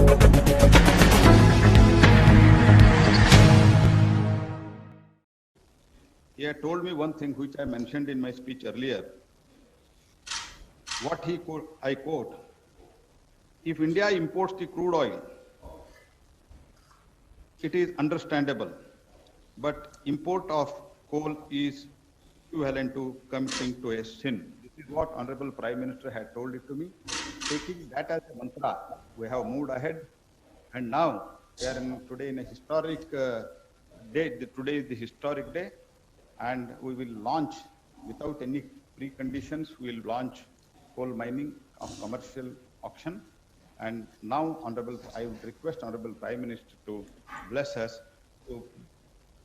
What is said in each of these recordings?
He had told me one thing which I mentioned in my speech earlier. What I quote, if India imports the crude oil, it is understandable, but import of coal is equivalent to committing to a sin. This is what Honorable Prime Minister had told it to me. Taking that as a mantra, we have moved ahead, and now we are today in a historic day. Today is the historic day, and we will launch without any preconditions. We will launch coal mining of commercial auction. And now, I would request Honorable Prime Minister to bless us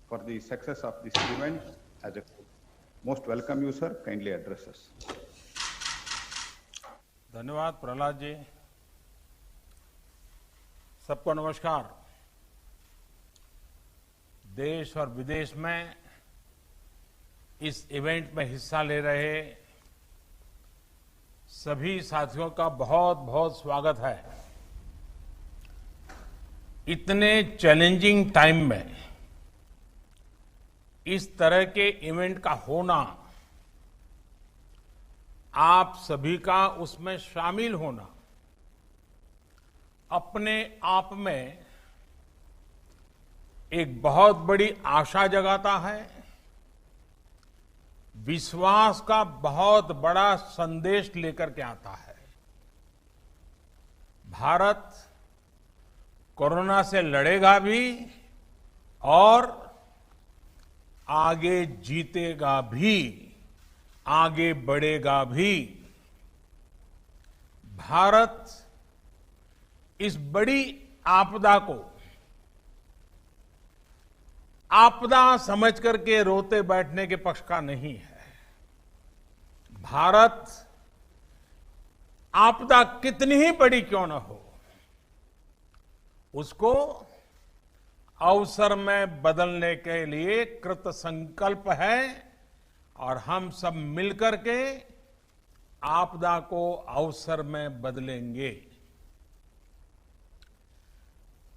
for the success of this event. As a most welcome you, sir. Kindly address us. धन्यवाद प्रहलाद जी। सबको नमस्कार। देश और विदेश में इस event में हिस्सा ले रहे सभी साथियों का बहुत बहुत स्वागत है। इतने चैलेंजिंग टाइम में इस तरह के इवेंट का होना, आप सभी का उसमें शामिल होना अपने आप में एक बहुत बड़ी आशा जगाता है, विश्वास का बहुत बड़ा संदेश लेकर के आता है। भारत कोरोना से लड़ेगा भी और आगे जीतेगा भी, आगे बढ़ेगा भी। भारत इस बड़ी आपदा को आपदा समझ करके रोते बैठने के पक्ष का नहीं है। भारत आपदा कितनी ही बड़ी क्यों न हो, उसको अवसर में बदलने के लिए कृत संकल्प है और हम सब मिलकर के आपदा को अवसर में बदलेंगे।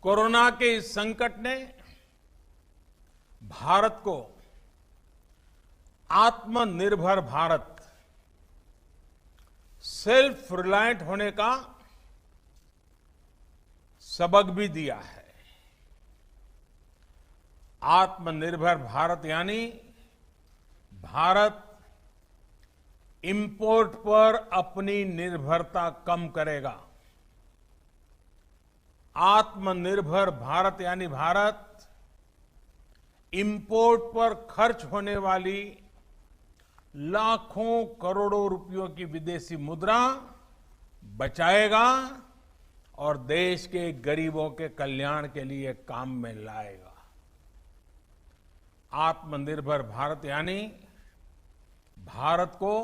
कोरोना के इस संकट ने भारत को आत्मनिर्भर भारत, सेल्फ रिलायंट होने का सबक भी दिया है। आत्मनिर्भर भारत यानी भारत इंपोर्ट पर अपनी निर्भरता कम करेगा। आत्मनिर्भर भारत यानी भारत इंपोर्ट पर खर्च होने वाली लाखों करोड़ों रुपयों की विदेशी मुद्रा बचाएगा और देश के गरीबों के कल्याण के लिए काम में लाएगा। आत्मनिर्भर भारत यानी भारत को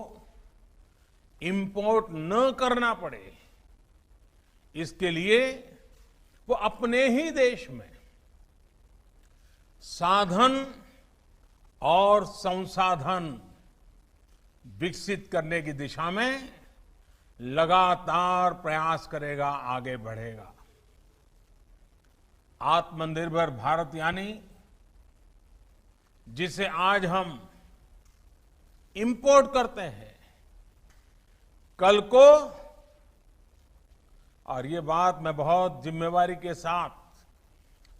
इंपोर्ट न करना पड़े, इसके लिए वो अपने ही देश में साधन और संसाधन विकसित करने की दिशा में लगातार प्रयास करेगा, आगे बढ़ेगा। आत्मनिर्भर भारत यानी जिसे आज हम इंपोर्ट करते हैं, कल को, और ये बात मैं बहुत जिम्मेवारी के साथ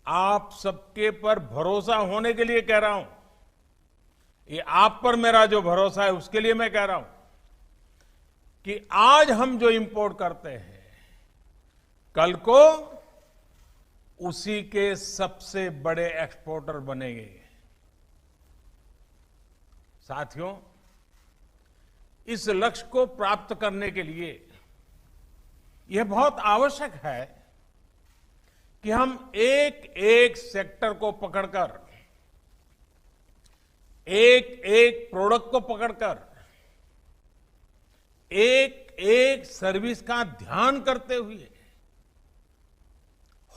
आप सबके पर भरोसा होने के लिए कह रहा हूं, ये आप पर मेरा जो भरोसा है उसके लिए मैं कह रहा हूं कि आज हम जो इंपोर्ट करते हैं, कल को उसी के सबसे बड़े एक्सपोर्टर बनेंगे। साथियों, इस लक्ष्य को प्राप्त करने के लिए यह बहुत आवश्यक है कि हम एक एक सेक्टर को पकड़कर, एक एक प्रोडक्ट को पकड़कर, एक एक सर्विस का ध्यान करते हुए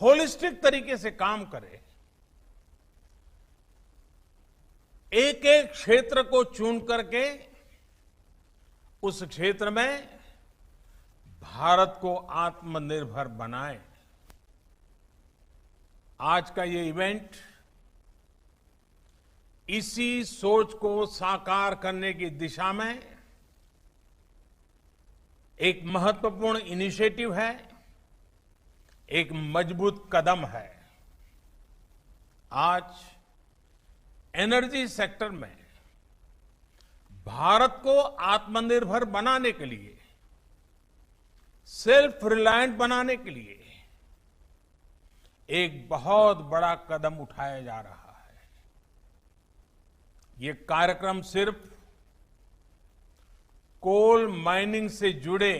होलिस्टिक तरीके से काम करें। एक एक क्षेत्र को चुन करके उस क्षेत्र में भारत को आत्मनिर्भर बनाएं। आज का ये इवेंट इसी सोच को साकार करने की दिशा में एक महत्वपूर्ण इनिशिएटिव है, एक मजबूत कदम है। आज एनर्जी सेक्टर में भारत को आत्मनिर्भर बनाने के लिए, सेल्फ रिलायंट बनाने के लिए एक बहुत बड़ा कदम उठाया जा रहा है। ये कार्यक्रम सिर्फ कोल माइनिंग से जुड़े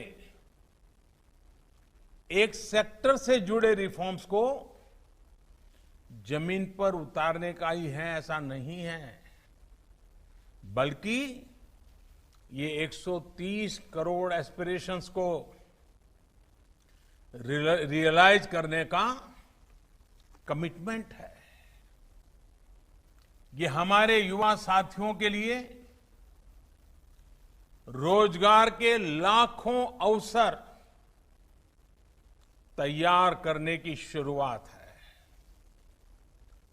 एक सेक्टर से जुड़े रिफॉर्म्स को जमीन पर उतारने का ही है, ऐसा नहीं है, बल्कि ये 130 करोड़ एस्पिरेशंस को रियलाइज करने का कमिटमेंट है। ये हमारे युवा साथियों के लिए रोजगार के लाखों अवसर तैयार करने की शुरुआत है।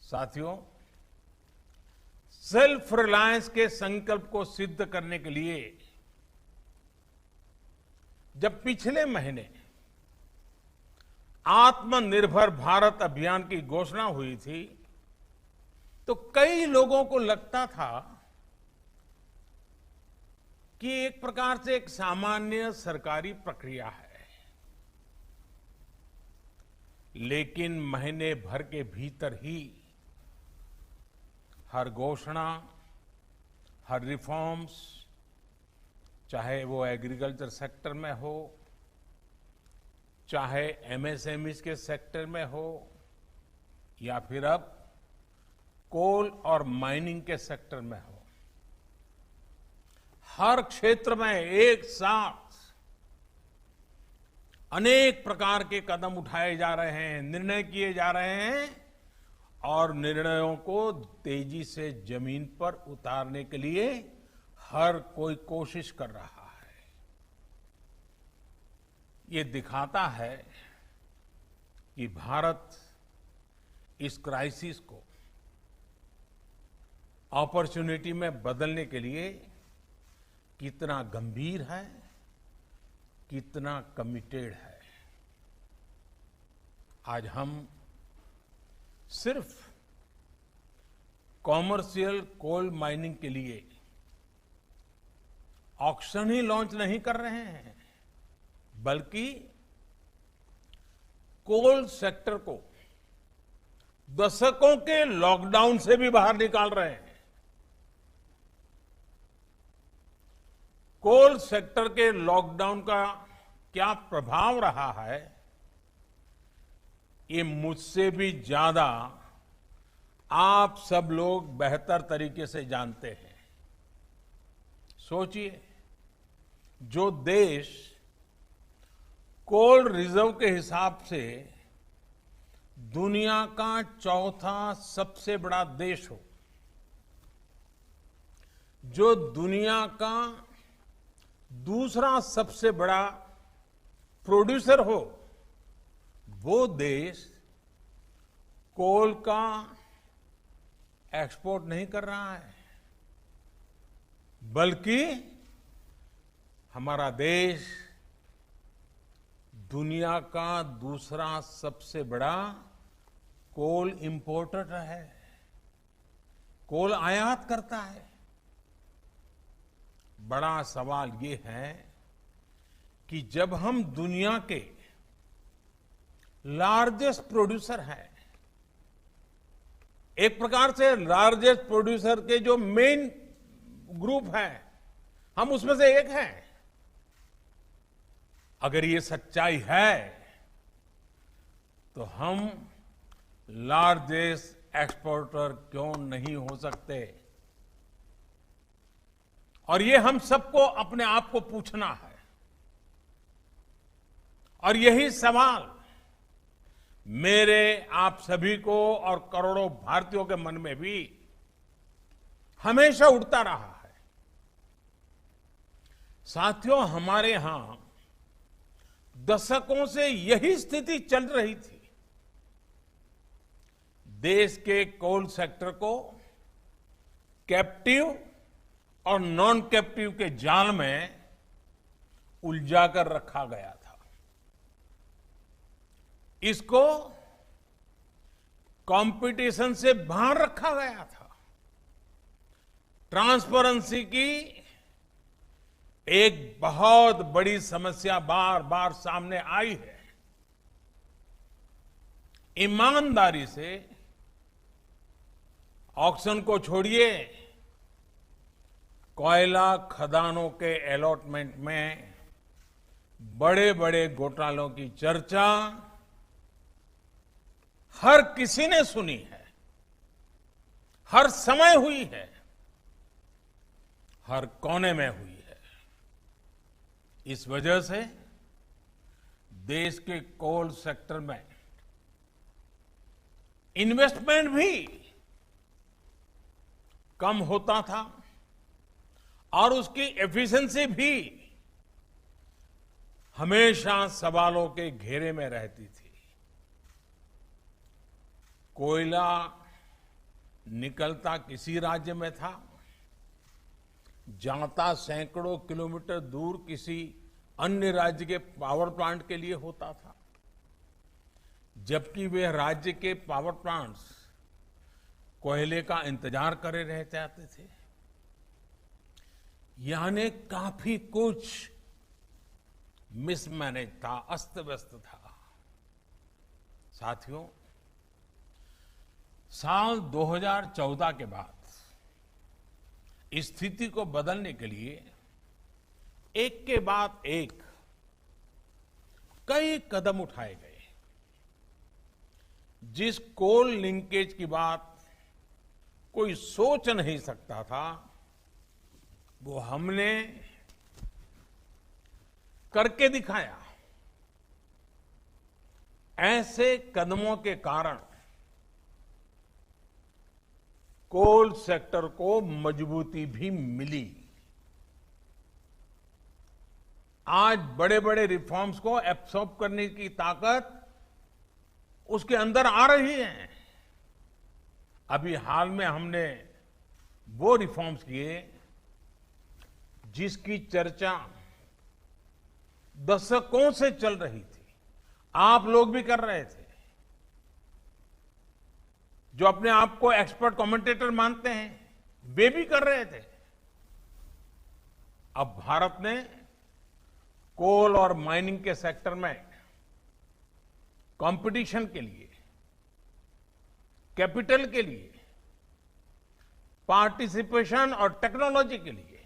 साथियों, सेल्फ रिलायंस के संकल्प को सिद्ध करने के लिए जब पिछले महीने आत्मनिर्भर भारत अभियान की घोषणा हुई थी, तो कई लोगों को लगता था कि एक प्रकार से एक सामान्य सरकारी प्रक्रिया है। लेकिन महीने भर के भीतर ही हर घोषणा, हर रिफॉर्म्स, चाहे वो एग्रीकल्चर सेक्टर में हो, चाहे एमएसएमईज के सेक्टर में हो, या फिर अब कोल और माइनिंग के सेक्टर में हो, हर क्षेत्र में एक साथ अनेक प्रकार के कदम उठाए जा रहे हैं, निर्णय किए जा रहे हैं और निर्णयों को तेजी से जमीन पर उतारने के लिए हर कोई कोशिश कर रहा है। ये दिखाता है कि भारत इस क्राइसिस को अपॉर्चुनिटी में बदलने के लिए कितना गंभीर है, कितना कमिटेड है। आज हम सिर्फ कॉमर्शियल कोल माइनिंग के लिए ऑक्शन ही लॉन्च नहीं कर रहे हैं, बल्कि कोल सेक्टर को दशकों के लॉकडाउन से भी बाहर निकाल रहे हैं। कोल सेक्टर के लॉकडाउन का क्या प्रभाव रहा है, ये मुझसे भी ज्यादा आप सब लोग बेहतर तरीके से जानते हैं। सोचिए, जो देश कोल रिजर्व के हिसाब से दुनिया का चौथा सबसे बड़ा देश हो, जो दुनिया का दूसरा सबसे बड़ा प्रोड्यूसर हो, वो देश कोल का एक्सपोर्ट नहीं कर रहा है, बल्कि हमारा देश दुनिया का दूसरा सबसे बड़ा कोल इंपोर्टर है, कोल आयात करता है। बड़ा सवाल ये है कि जब हम दुनिया के लार्जेस्ट प्रोड्यूसर हैं, एक प्रकार से लार्जेस्ट प्रोड्यूसर के जो मेन ग्रुप हैं, हम उसमें से एक हैं। अगर ये सच्चाई है तो हम लार्जेस्ट एक्सपोर्टर क्यों नहीं हो सकते? और ये हम सबको अपने आप को पूछना है। और यही सवाल मेरे आप सभी को और करोड़ों भारतीयों के मन में भी हमेशा उठता रहा है। साथियों, हमारे यहां दशकों से यही स्थिति चल रही थी। देश के कोल सेक्टर को कैप्टिव और नॉन कैप्टिव के जाल में उलझाकर रखा गया था। इसको कंपटीशन से बाहर रखा गया था। ट्रांसपेरेंसी की एक बहुत बड़ी समस्या बार बार सामने आई है। ईमानदारी से ऑक्शन को छोड़िए, कोयला खदानों के अलॉटमेंट में बड़े बड़े घोटालों की चर्चा हर किसी ने सुनी है, हर समय हुई है, हर कोने में हुई है। इस वजह से देश के कोल सेक्टर में इन्वेस्टमेंट भी कम होता था और उसकी एफिशिएंसी भी हमेशा सवालों के घेरे में रहती थी। कोयला निकलता किसी राज्य में था, जाता सैकड़ों किलोमीटर दूर किसी अन्य राज्य के पावर प्लांट के लिए होता था, जबकि वे राज्य के पावर प्लांट्स कोयले का इंतजार करे रह जाते थे। यानी काफी कुछ मिसमैनेज था, अस्त व्यस्त था। साथियों, साल 2014 के बाद स्थिति को बदलने के लिए एक के बाद एक कई कदम उठाए गए। जिस कोल लिंकेज की बात कोई सोच नहीं सकता था, वो हमने करके दिखाया। ऐसे कदमों के कारण कोल सेक्टर को मजबूती भी मिली। आज बड़े बड़े रिफॉर्म्स को एब्सॉर्ब करने की ताकत उसके अंदर आ रही है। अभी हाल में हमने वो रिफॉर्म्स किए जिसकी चर्चा दशकों से चल रही थी, आप लोग भी कर रहे थे, जो अपने आप को एक्सपर्ट कमेंटेटर मानते हैं, वे भी कर रहे थे। अब भारत ने कोल और माइनिंग के सेक्टर में कंपटीशन के लिए, कैपिटल के लिए, पार्टिसिपेशन और टेक्नोलॉजी के लिए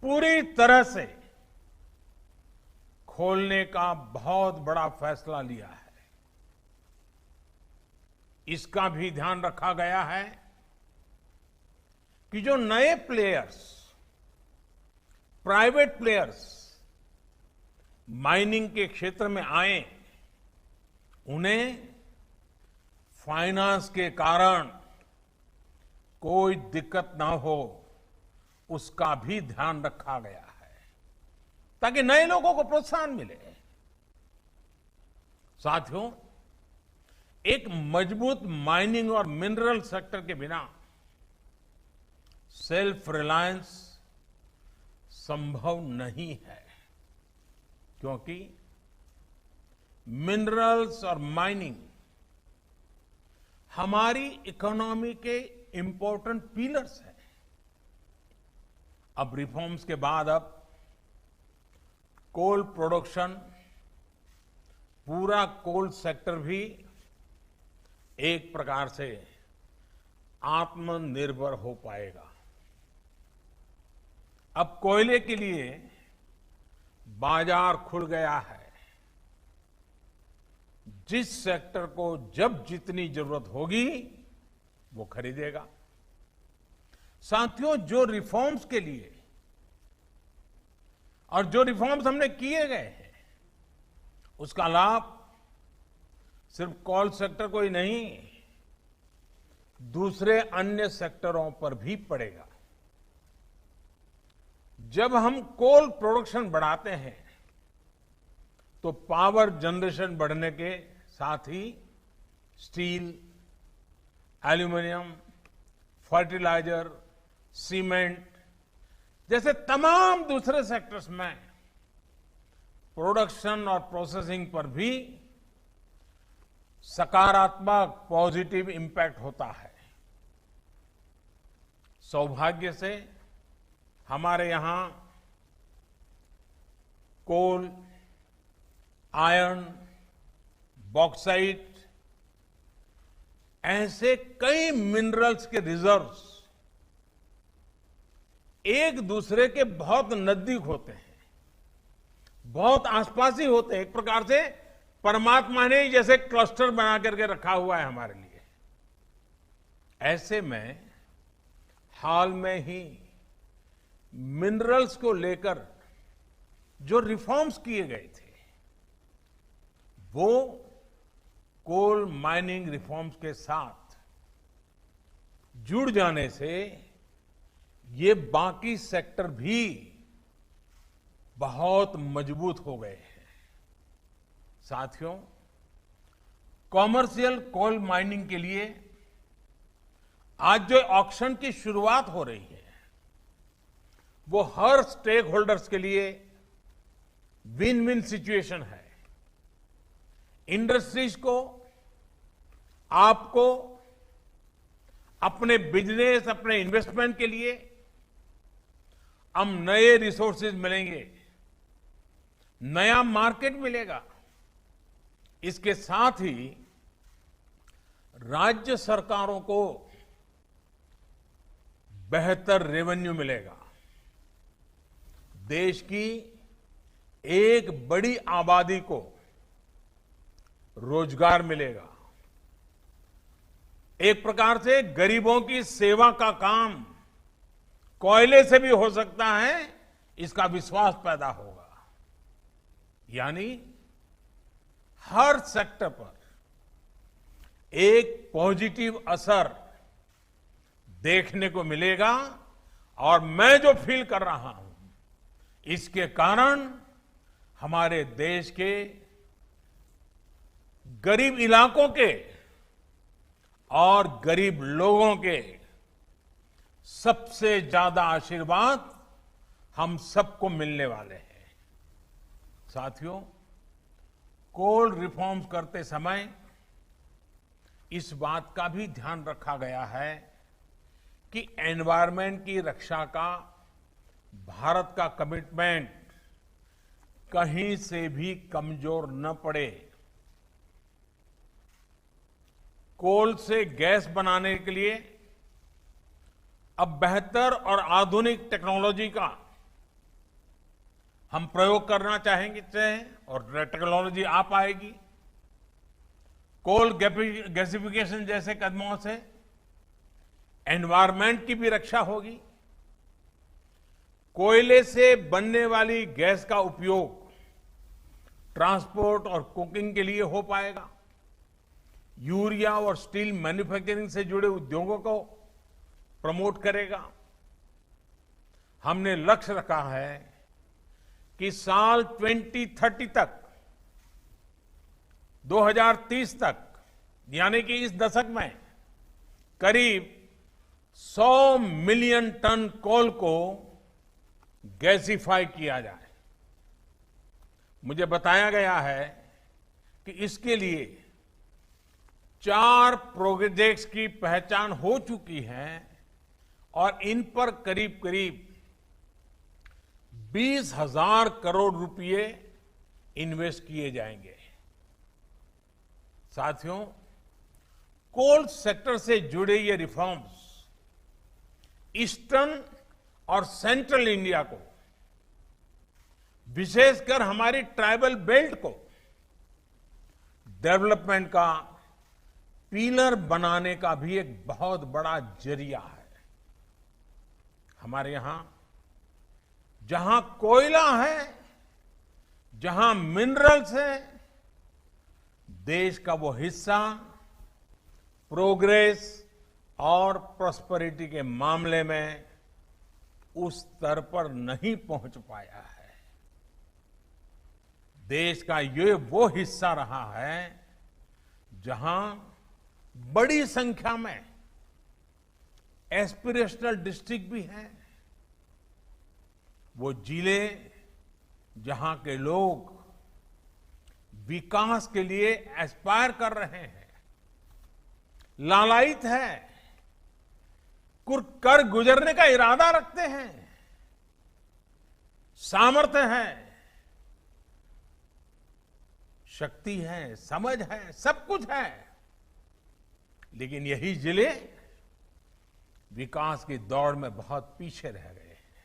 पूरी तरह से खोलने का बहुत बड़ा फैसला लिया है। इसका भी ध्यान रखा गया है कि जो नए प्लेयर्स, प्राइवेट प्लेयर्स माइनिंग के क्षेत्र में आए, उन्हें फाइनेंस के कारण कोई दिक्कत ना हो, उसका भी ध्यान रखा गया है ताकि नए लोगों को प्रोत्साहन मिले। साथियों, एक मजबूत माइनिंग और मिनरल सेक्टर के बिना सेल्फ रिलायंस संभव नहीं है, क्योंकि मिनरल्स और माइनिंग हमारी इकोनॉमी के इंपॉर्टेंट पिलर्स हैं। अब रिफॉर्म्स के बाद अब कोल प्रोडक्शन, पूरा कोल सेक्टर भी एक प्रकार से आत्मनिर्भर हो पाएगा। अब कोयले के लिए बाजार खुल गया है। जिस सेक्टर को जब जितनी जरूरत होगी वो खरीदेगा। साथियों, जो रिफॉर्म्स के लिए और जो रिफॉर्म्स हमने किए गए हैं, उसका लाभ सिर्फ कोल सेक्टर को ही नहीं, दूसरे अन्य सेक्टरों पर भी पड़ेगा। जब हम कोल प्रोडक्शन बढ़ाते हैं तो पावर जनरेशन बढ़ने के साथ ही स्टील, एल्यूमिनियम, फर्टिलाइजर, सीमेंट जैसे तमाम दूसरे सेक्टर्स में प्रोडक्शन और प्रोसेसिंग पर भी सकारात्मक पॉजिटिव इंपैक्ट होता है। सौभाग्य से हमारे यहां कोल, आयरन, बॉक्साइट ऐसे कई मिनरल्स के रिजर्व्स एक दूसरे के बहुत नजदीक होते हैं, बहुत आसपास ही होते हैं। एक प्रकार से परमात्मा ने जैसे क्लस्टर बना करके रखा हुआ है हमारे लिए। ऐसे में हाल में ही मिनरल्स को लेकर जो रिफॉर्म्स किए गए थे वो कोल माइनिंग रिफॉर्म्स के साथ जुड़ जाने से ये बाकी सेक्टर भी बहुत मजबूत हो गए हैं। साथियों, कॉमर्शियल कोल माइनिंग के लिए आज जो ऑक्शन की शुरुआत हो रही है वो हर स्टेक होल्डर्स के लिए विन विन सिचुएशन है। इंडस्ट्रीज को, आपको, अपने बिजनेस, अपने इन्वेस्टमेंट के लिए हम नए रिसोर्सेज मिलेंगे, नया मार्केट मिलेगा। इसके साथ ही राज्य सरकारों को बेहतर रेवेन्यू मिलेगा। देश की एक बड़ी आबादी को रोजगार मिलेगा। एक प्रकार से गरीबों की सेवा का काम कोयले से भी हो सकता है, इसका विश्वास पैदा होगा। यानी हर सेक्टर पर एक पॉजिटिव असर देखने को मिलेगा। और मैं जो फील कर रहा हूं, इसके कारण हमारे देश के गरीब इलाकों के और गरीब लोगों के सबसे ज्यादा आशीर्वाद हम सबको मिलने वाले हैं। साथियों, कोल रिफॉर्म्स करते समय इस बात का भी ध्यान रखा गया है कि एनवायरनमेंट की रक्षा का भारत का कमिटमेंट कहीं से भी कमजोर न पड़े। कोल से गैस बनाने के लिए अब बेहतर और आधुनिक टेक्नोलॉजी का हम प्रयोग करना चाहेंगे और टेक्नोलॉजी आ पाएगी। कोल गैसिफिकेशन जैसे कदमों से एनवायरनमेंट की भी रक्षा होगी। कोयले से बनने वाली गैस का उपयोग ट्रांसपोर्ट और कुकिंग के लिए हो पाएगा। यूरिया और स्टील मैन्युफैक्चरिंग से जुड़े उद्योगों को प्रमोट करेगा। हमने लक्ष्य रखा है कि साल 2030 तक, 2030 तक, यानी कि इस दशक में करीब 100 मिलियन टन कोल को गैसिफाई किया जाए। मुझे बताया गया है कि इसके लिए 4 प्रोजेक्ट्स की पहचान हो चुकी है और इन पर करीब करीब 20,000 करोड़ रुपए इन्वेस्ट किए जाएंगे। साथियों, कोल सेक्टर से जुड़े ये रिफॉर्म्स ईस्टर्न और सेंट्रल इंडिया को, विशेषकर हमारी ट्राइबल बेल्ट को डेवलपमेंट का पिलर बनाने का भी एक बहुत बड़ा जरिया है। हमारे यहां जहां कोयला है, जहां मिनरल्स है, देश का वो हिस्सा प्रोग्रेस और प्रॉस्पेरिटी के मामले में उस स्तर पर नहीं पहुंच पाया है। देश का ये वो हिस्सा रहा है जहां बड़ी संख्या में एस्पिरेशनल डिस्ट्रिक्ट भी हैं। वो जिले जहां के लोग विकास के लिए एस्पायर कर रहे हैं, लालायित हैं, कर गुजरने का इरादा रखते हैं, सामर्थ्य है, शक्ति है, समझ है, सब कुछ है, लेकिन यही जिले विकास की दौड़ में बहुत पीछे रह गए हैं।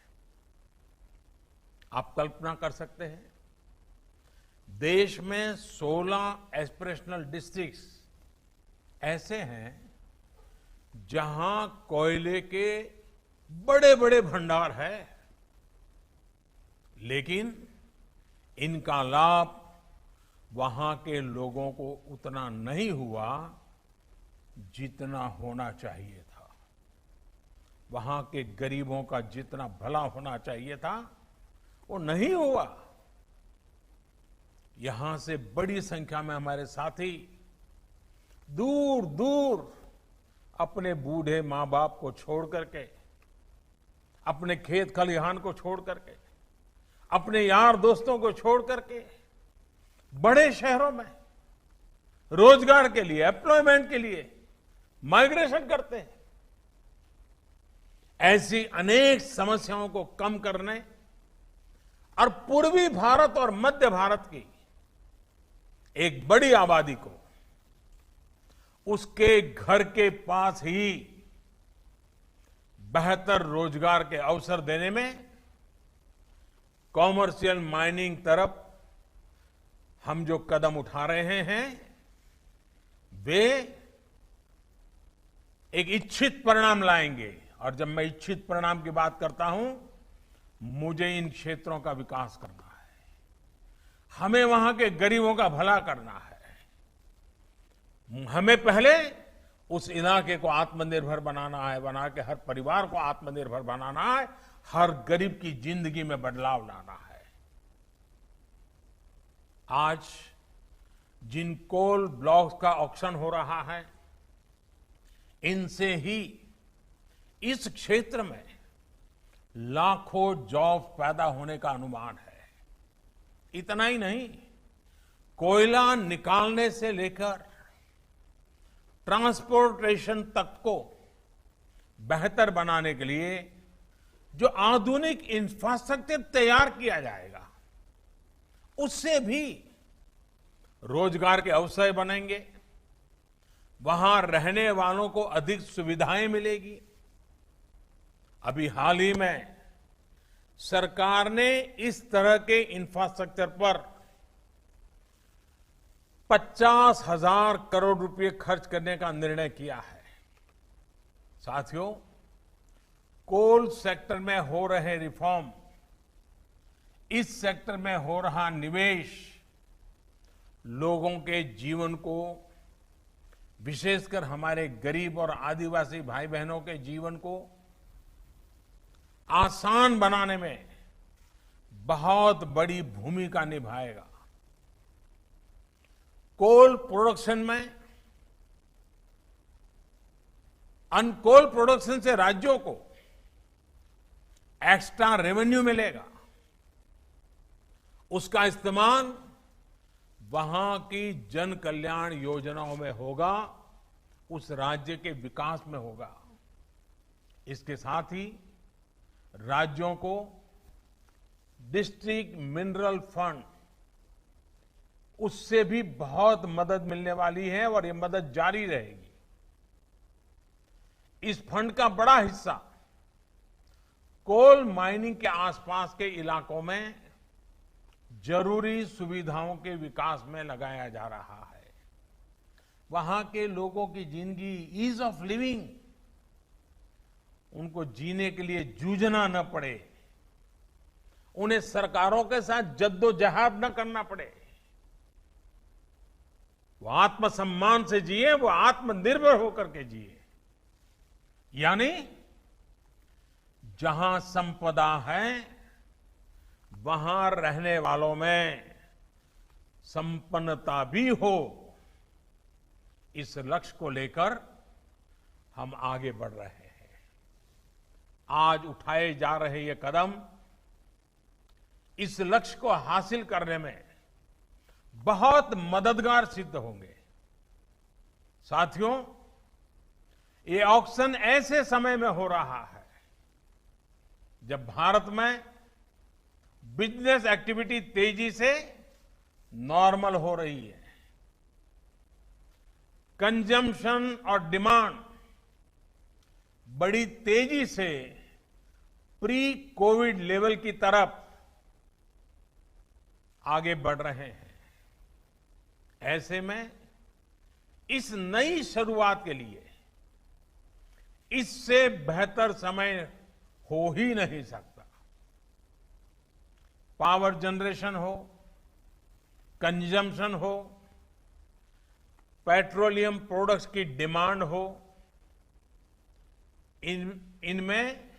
आप कल्पना कर सकते हैं, देश में 16 एस्पिरेशनल डिस्ट्रिक्ट्स ऐसे हैं जहां कोयले के बड़े बड़े भंडार है, लेकिन इनका लाभ वहां के लोगों को उतना नहीं हुआ जितना होना चाहिए था। वहां के गरीबों का जितना भला होना चाहिए था वो नहीं हुआ। यहां से बड़ी संख्या में हमारे साथी दूर दूर अपने बूढ़े मां बाप को छोड़ करके, अपने खेत खलिहान को छोड़ करके, अपने यार दोस्तों को छोड़ करके बड़े शहरों में रोजगार के लिए, एम्प्लॉयमेंट के लिए माइग्रेशन करते हैं। ऐसी अनेक समस्याओं को कम करने और पूर्वी भारत और मध्य भारत की एक बड़ी आबादी को उसके घर के पास ही बेहतर रोजगार के अवसर देने में कॉमर्शियल माइनिंग तरफ हम जो कदम उठा रहे हैं वे एक इच्छित परिणाम लाएंगे। और जब मैं इच्छित परिणाम की बात करता हूं, मुझे इन क्षेत्रों का विकास करना है, हमें वहां के गरीबों का भला करना है, हमें पहले उस इलाके को आत्मनिर्भर बनाना है, बना के हर परिवार को आत्मनिर्भर बनाना है, हर गरीब की जिंदगी में बदलाव लाना है। आज जिन कोल ब्लॉक्स का ऑक्शन हो रहा है, इनसे ही इस क्षेत्र में लाखों जॉब पैदा होने का अनुमान है। इतना ही नहीं, कोयला निकालने से लेकर ट्रांसपोर्टेशन तक को बेहतर बनाने के लिए जो आधुनिक इंफ्रास्ट्रक्चर तैयार किया जाएगा, उससे भी रोजगार के अवसर बनेंगे, वहां रहने वालों को अधिक सुविधाएं मिलेगी। अभी हाल ही में सरकार ने इस तरह के इंफ्रास्ट्रक्चर पर 50,000 करोड़ रुपए खर्च करने का निर्णय किया है। साथियों, कोल सेक्टर में हो रहे रिफॉर्म, इस सेक्टर में हो रहा निवेश लोगों के जीवन को, विशेषकर हमारे गरीब और आदिवासी भाई बहनों के जीवन को आसान बनाने में बहुत बड़ी भूमिका निभाएगा। कोल प्रोडक्शन में, अनकोल प्रोडक्शन से राज्यों को एक्स्ट्रा रेवेन्यू मिलेगा, उसका इस्तेमाल वहां की जन कल्याण योजनाओं में होगा, उस राज्य के विकास में होगा। इसके साथ ही राज्यों को डिस्ट्रिक्ट मिनरल फंड, उससे भी बहुत मदद मिलने वाली है और ये मदद जारी रहेगी। इस फंड का बड़ा हिस्सा कोल माइनिंग के आसपास के इलाकों में जरूरी सुविधाओं के विकास में लगाया जा रहा है। वहां के लोगों की जिंदगी, ईज ऑफ लिविंग, उनको जीने के लिए जूझना न पड़े, उन्हें सरकारों के साथ जद्दोजहद न करना पड़े, वो आत्मसम्मान से जिए, वो आत्मनिर्भर होकर के जिए। यानी जहां संपदा है वहां रहने वालों में संपन्नता भी हो। इस लक्ष्य को लेकर हम आगे बढ़ रहे हैं। आज उठाए जा रहे ये कदम इस लक्ष्य को हासिल करने में बहुत मददगार सिद्ध होंगे। साथियों, ये ऑक्शन ऐसे समय में हो रहा है जब भारत में बिजनेस एक्टिविटी तेजी से नॉर्मल हो रही है। कंजम्पशन और डिमांड बड़ी तेजी से प्री कोविड लेवल की तरफ आगे बढ़ रहे हैं। ऐसे में इस नई शुरुआत के लिए इससे बेहतर समय हो ही नहीं सकता। पावर जनरेशन हो, कंजम्पशन हो, पेट्रोलियम प्रोडक्ट्स की डिमांड हो, इनमें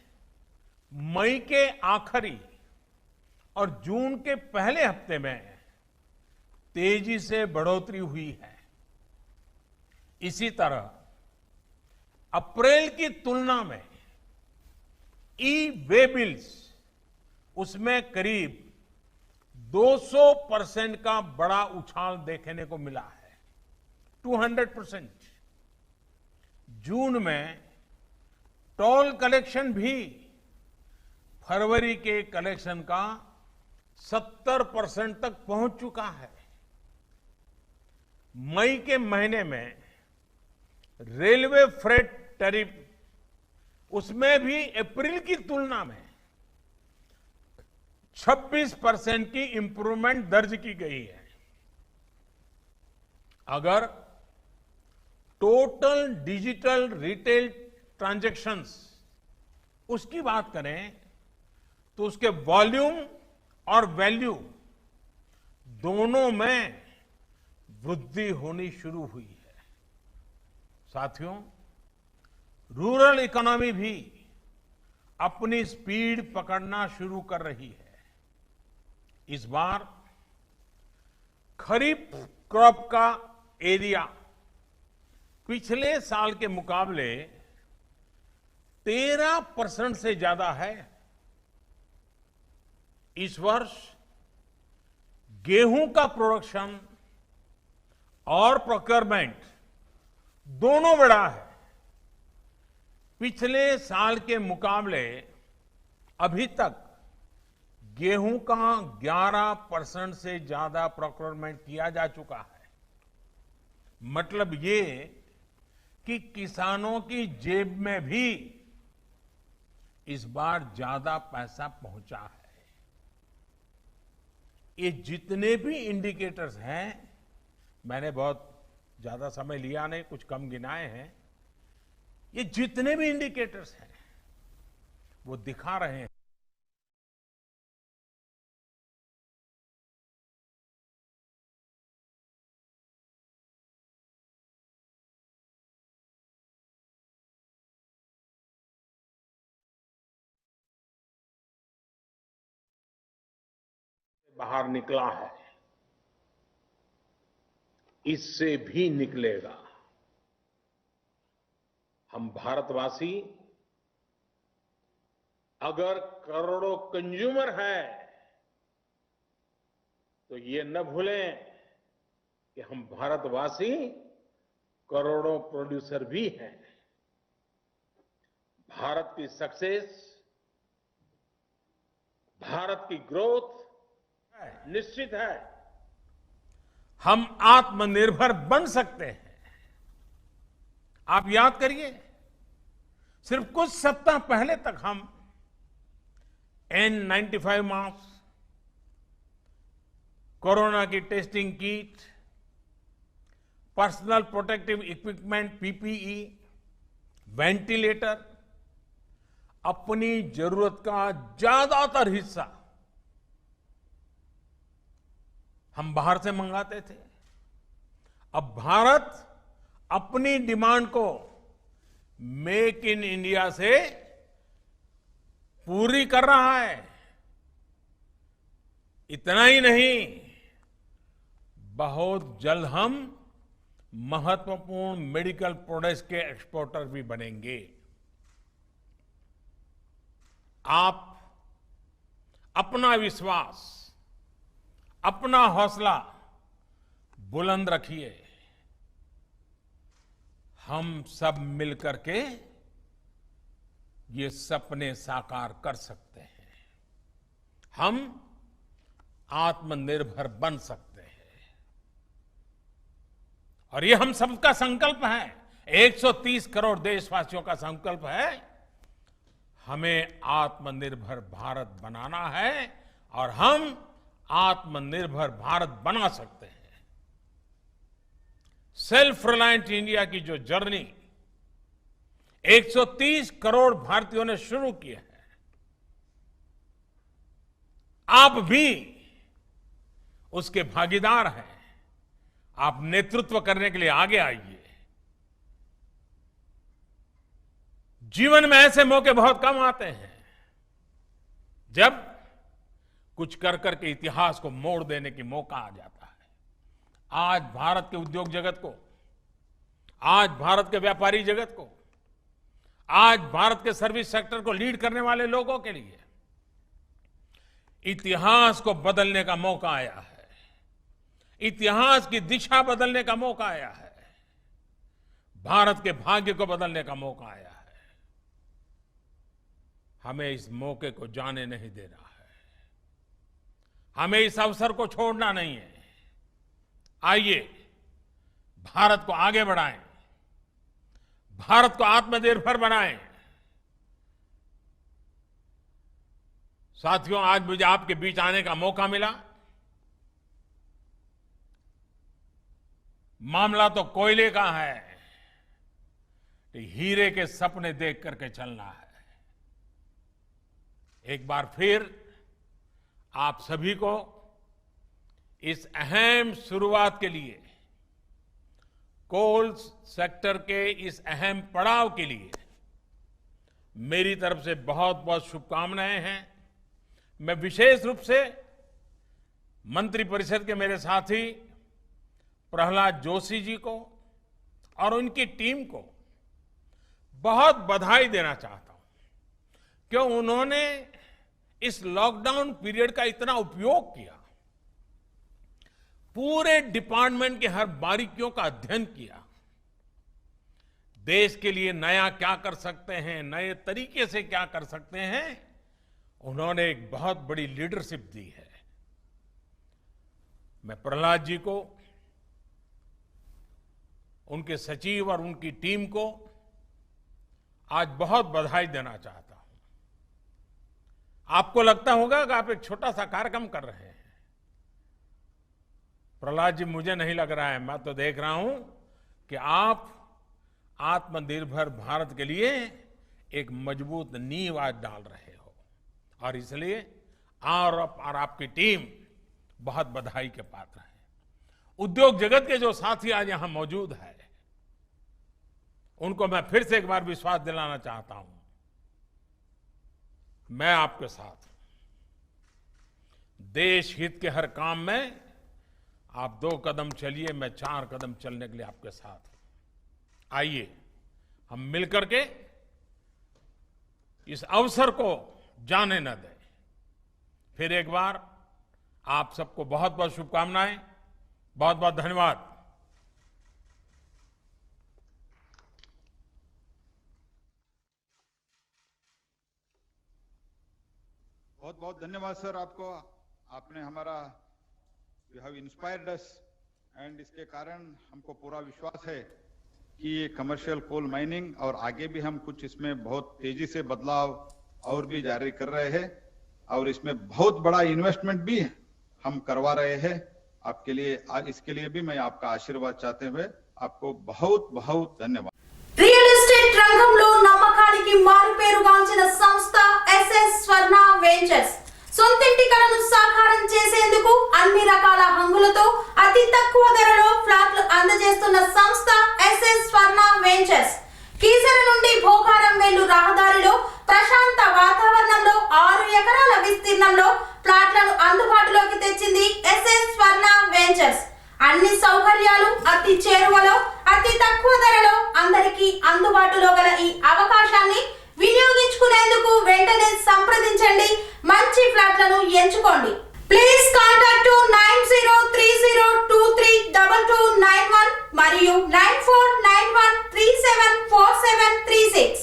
मई के आखिरी और जून के पहले हफ्ते में तेजी से बढ़ोतरी हुई है। इसी तरह अप्रैल की तुलना में ई वे बिल्स उसमें करीब 200% का बड़ा उछाल देखने को मिला है, 200%। जून में टोल कलेक्शन भी फरवरी के कलेक्शन का 70% तक पहुंच चुका है। मई के महीने में रेलवे फ्रेट टैरिफ उसमें भी अप्रैल की तुलना में 26% की इंप्रूवमेंट दर्ज की गई है। अगर टोटल डिजिटल रिटेल ट्रांजैक्शंस उसकी बात करें तो उसके वॉल्यूम और वैल्यू दोनों में वृद्धि होनी शुरू हुई है। साथियों, रूरल इकोनॉमी भी अपनी स्पीड पकड़ना शुरू कर रही है। इस बार खरीफ क्रॉप का एरिया पिछले साल के मुकाबले 13% से ज्यादा है। इस वर्ष गेहूं का प्रोडक्शन और प्रोक्योरमेंट दोनों बढ़ा है। पिछले साल के मुकाबले अभी तक गेहूं का 11% से ज्यादा प्रोक्योरमेंट किया जा चुका है। मतलब ये कि किसानों की जेब में भी इस बार ज्यादा पैसा पहुंचा है। ये जितने भी इंडिकेटर्स हैं, मैंने बहुत ज्यादा समय लिया नहीं, कुछ कम गिनाए हैं। ये जितने भी इंडिकेटर्स हैं वो दिखा रहे हैं बाहर निकला है, इससे भी निकलेगा। हम भारतवासी अगर करोड़ों कंज्यूमर हैं तो ये न भूलें कि हम भारतवासी करोड़ों प्रोड्यूसर भी हैं। भारत की सक्सेस, भारत की ग्रोथ निश्चित है। हम आत्मनिर्भर बन सकते हैं। आप याद करिए, सिर्फ कुछ सप्ताह पहले तक हम N95 मास्क, कोरोना की testing kit, personal protective equipment PPE, ventilator, अपनी जरूरत का ज्यादातर हिस्सा हम बाहर से मंगाते थे। अब भारत अपनी डिमांड को मेक इन इंडिया से पूरी कर रहा है। इतना ही नहीं, बहुत जल्द हम महत्वपूर्ण मेडिकल प्रोडक्ट्स के एक्सपोर्टर भी बनेंगे। आप अपना विश्वास, अपना हौसला बुलंद रखिए। हम सब मिलकर के ये सपने साकार कर सकते हैं। हम आत्मनिर्भर बन सकते हैं और ये हम सबका संकल्प है। 130 करोड़ देशवासियों का संकल्प है। हमें आत्मनिर्भर भारत बनाना है और हम आत्मनिर्भर भारत बना सकते हैं। सेल्फ रिलायंट इंडिया की जो जर्नी 130 करोड़ भारतीयों ने शुरू की है, आप भी उसके भागीदार हैं। आप नेतृत्व करने के लिए आगे आइए। जीवन में ऐसे मौके बहुत कम आते हैं जब कुछ कर करके इतिहास को मोड़ देने की मौका आ जाता है। आज भारत के उद्योग जगत को, आज भारत के व्यापारी जगत को, आज भारत के सर्विस सेक्टर को लीड करने वाले लोगों के लिए इतिहास को बदलने का मौका आया है। इतिहास की दिशा बदलने का मौका आया है। भारत के भाग्य को बदलने का मौका आया है। हमें इस मौके को जाने नहीं देना है। हमें इस अवसर को छोड़ना नहीं है। आइए भारत को आगे बढ़ाएं, भारत को आत्मनिर्भर बनाएं। साथियों, आज मुझे आपके बीच आने का मौका मिला। मामला तो कोयले का है, हीरे के सपने देख करके चलना है। एक बार फिर आप सभी को इस अहम शुरुआत के लिए, कोल सेक्टर के इस अहम पड़ाव के लिए मेरी तरफ से बहुत बहुत शुभकामनाएं हैं। मैं विशेष रूप से मंत्रिपरिषद के मेरे साथी प्रहलाद जोशी जी को और उनकी टीम को बहुत बधाई देना चाहता हूं, क्यों उन्होंने इस लॉकडाउन पीरियड का इतना उपयोग किया। पूरे डिपार्टमेंट के हर बारीकियों का अध्ययन किया। देश के लिए नया क्या कर सकते हैं, नए तरीके से क्या कर सकते हैं, उन्होंने एक बहुत बड़ी लीडरशिप दी है। मैं प्रहलाद जी को, उनके सचिव और उनकी टीम को आज बहुत बधाई देना चाहता हूं। आपको लगता होगा कि आप एक छोटा सा कार्यक्रम कर रहे हैं। प्रहलाद जी, मुझे नहीं लग रहा है, मैं तो देख रहा हूं कि आप आत्मनिर्भर भारत के लिए एक मजबूत नींव आज डाल रहे हो और इसलिए और आपकी टीम बहुत बधाई के पात्र है। उद्योग जगत के जो साथी आज यहां मौजूद है, उनको मैं फिर से एक बार विश्वास दिलाना चाहता हूं, मैं आपके साथ हूं। देश हित के हर काम में आप 2 कदम चलिए, मैं 4 कदम चलने के लिए आपके साथ हूं। आइए हम मिलकर के इस अवसर को जाने न दें। फिर एक बार आप सबको बहुत बहुत शुभकामनाएं, बहुत बहुत धन्यवाद। बहुत बहुत धन्यवाद सर आपको। आपने हमारा you have inspired us and इसके कारण हमको पूरा विश्वास है कि ये कमर्शियल कोल माइनिंग और आगे भी हम कुछ इसमें बहुत तेजी से बदलाव और भी जारी कर रहे हैं और इसमें बहुत बड़ा इन्वेस्टमेंट भी हम करवा रहे हैं आपके लिए। इसके लिए भी मैं आपका आशीर्वाद चाहते हुए आपको बहुत बहुत धन्यवाद। రియల్ ఎస్టేట్ రంగంలో నమ్మకానికి మారుపేరుగాంచిన సంస్థ ఎస్ఎస్ స్వర్ణ వెంచర్స్ సొంతింటి కలను సాకారం చేసేందుకు అన్ని రకాల హంగులతో అతి తక్కువ ధరలో ఫ్లాట్లు అందజేస్తున్న సంస్థ ఎస్ఎస్ స్వర్ణ వెంచర్స్ కీసర నుండి భోగారం వెళ్ళు రహదారిలో ప్రశాంత వాతావరణంలో 6 ఎకరాల విస్తీర్ణంలో ఫ్లాట్లను అందుబాటులోకి తెచ్చింది ఎస్ఎస్ స్వర్ణ వెంచర్స్। అన్ని సౌకర్యాలు అతి చేరువలో అతి తక్కువ ధరలో అందరికీ అందుబాటులో గల ఈ అవకాశాన్ని వినియోగించుకునేందుకు వెంటనే సంప్రదించండి। ఎంచుకోండి. ప్లీజ్ కాంటాక్ట్ 9030232291 మరియు 9491374736.